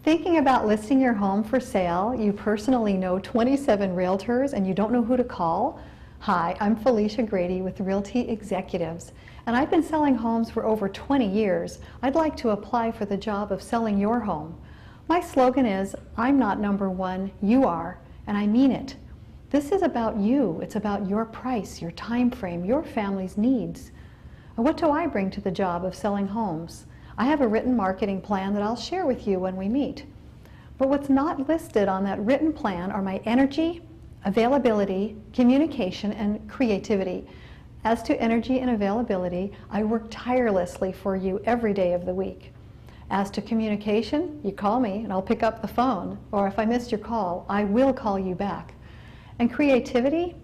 Thinking about listing your home for sale, you personally know 27 realtors and you don't know who to call? Hi, I'm Felicia Grady with Realty Executives, and I've been selling homes for over 20 years. I'd like to apply for the job of selling your home. My slogan is, I'm not number one, you are, and I mean it. This is about you. It's about your price, your time frame, your family's needs. And what do I bring to the job of selling homes? I have a written marketing plan that I'll share with you when we meet. But what's not listed on that written plan are my energy, availability, communication, and creativity. As to energy and availability, I work tirelessly for you every day of the week. As to communication, you call me and I'll pick up the phone, or if I missed your call, I will call you back. And creativity,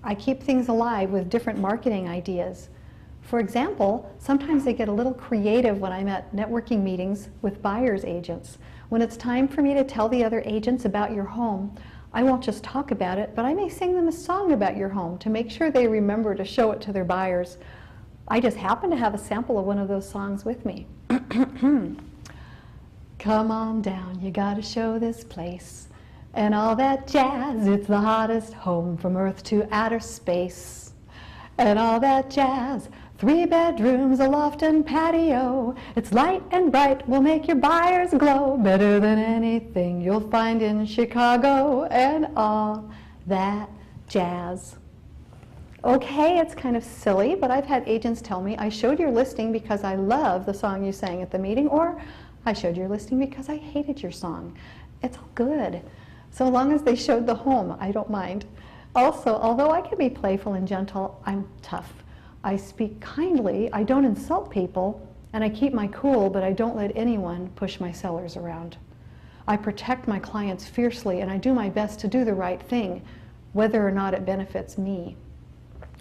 I keep things alive with different marketing ideas. For example, sometimes I get a little creative when I'm at networking meetings with buyer's agents. When it's time for me to tell the other agents about your home, I won't just talk about it, but I may sing them a song about your home to make sure they remember to show it to their buyers. I just happen to have a sample of one of those songs with me. Come on down, you gotta show this place, and all that jazz, it's the hottest home from Earth to outer space. And all that jazz, 3 bedrooms, a loft and patio. It's light and bright, will make your buyers glow. Better than anything you'll find in Chicago. And all that jazz. Okay, it's kind of silly, but I've had agents tell me, I showed your listing because I love the song you sang at the meeting, or I showed your listing because I hated your song. It's all good. So long as they showed the home, I don't mind. Also, although I can be playful and gentle, I'm tough. I speak kindly, I don't insult people, and I keep my cool, but I don't let anyone push my sellers around. I protect my clients fiercely, and I do my best to do the right thing, whether or not it benefits me.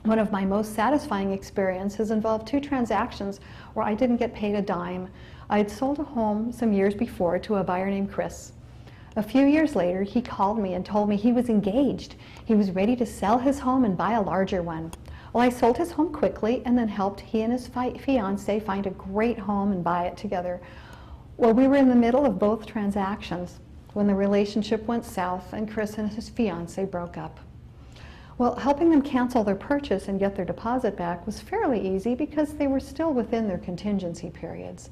One of my most satisfying experiences involved 2 transactions where I didn't get paid a dime. I had sold a home some years before to a buyer named Chris. A few years later, he called me and told me he was engaged. He was ready to sell his home and buy a larger one. Well, I sold his home quickly and then helped he and his fiancée find a great home and buy it together. Well, we were in the middle of both transactions when the relationship went south and Chris and his fiancée broke up. Well, helping them cancel their purchase and get their deposit back was fairly easy because they were still within their contingency periods.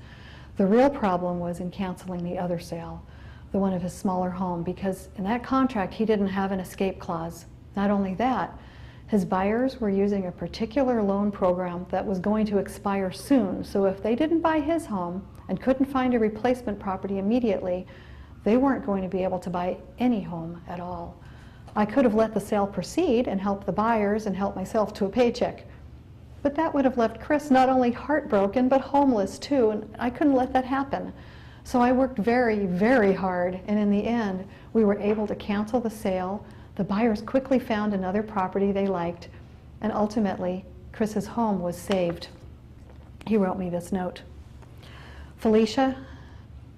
The real problem was in canceling the other sale, the one of his smaller home, because in that contract he didn't have an escape clause. Not only that, his buyers were using a particular loan program that was going to expire soon, so if they didn't buy his home and couldn't find a replacement property immediately, they weren't going to be able to buy any home at all. I could have let the sale proceed and helped the buyers and helped myself to a paycheck, but that would have left Chris not only heartbroken but homeless too, and I couldn't let that happen. So I worked very, very hard, and in the end, we were able to cancel the sale. The buyers quickly found another property they liked, and ultimately, Chris's home was saved. He wrote me this note. Felicia,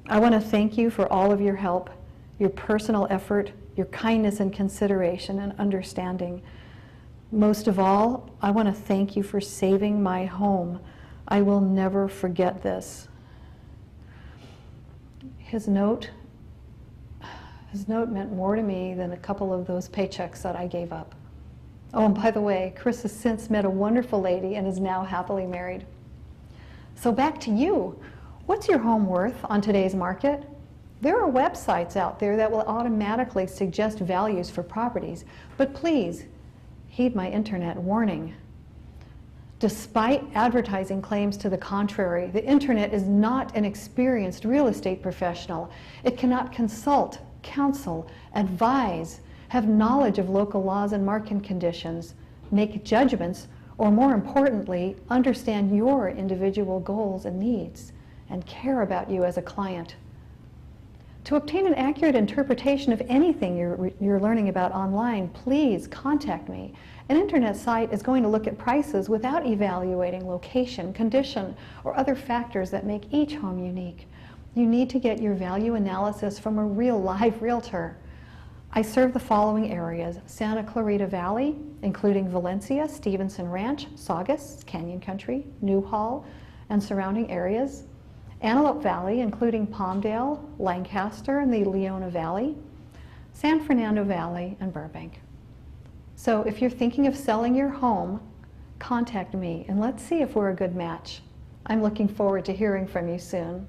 I want to thank you for all of your help, your personal effort, your kindness and consideration and understanding. Most of all, I want to thank you for saving my home. I will never forget this. His note meant more to me than a couple of those paychecks that I gave up. Oh, and by the way, Chris has since met a wonderful lady and is now happily married. So back to you. What's your home worth on today's market? There are websites out there that will automatically suggest values for properties, but please heed my internet warning. Despite advertising claims to the contrary, the internet is not an experienced real estate professional. It cannot consult, counsel, advise, have knowledge of local laws and market conditions, make judgments, or more importantly, understand your individual goals and needs, and care about you as a client. To obtain an accurate interpretation of anything you're learning about online, please contact me. An internet site is going to look at prices without evaluating location, condition, or other factors that make each home unique. You need to get your value analysis from a real live realtor. I serve the following areas: Santa Clarita Valley, including Valencia, Stevenson Ranch, Saugus, Canyon Country, Newhall, and surrounding areas, Antelope Valley, including Palmdale, Lancaster, and the Leona Valley, San Fernando Valley, and Burbank. So if you're thinking of selling your home, contact me and let's see if we're a good match. I'm looking forward to hearing from you soon.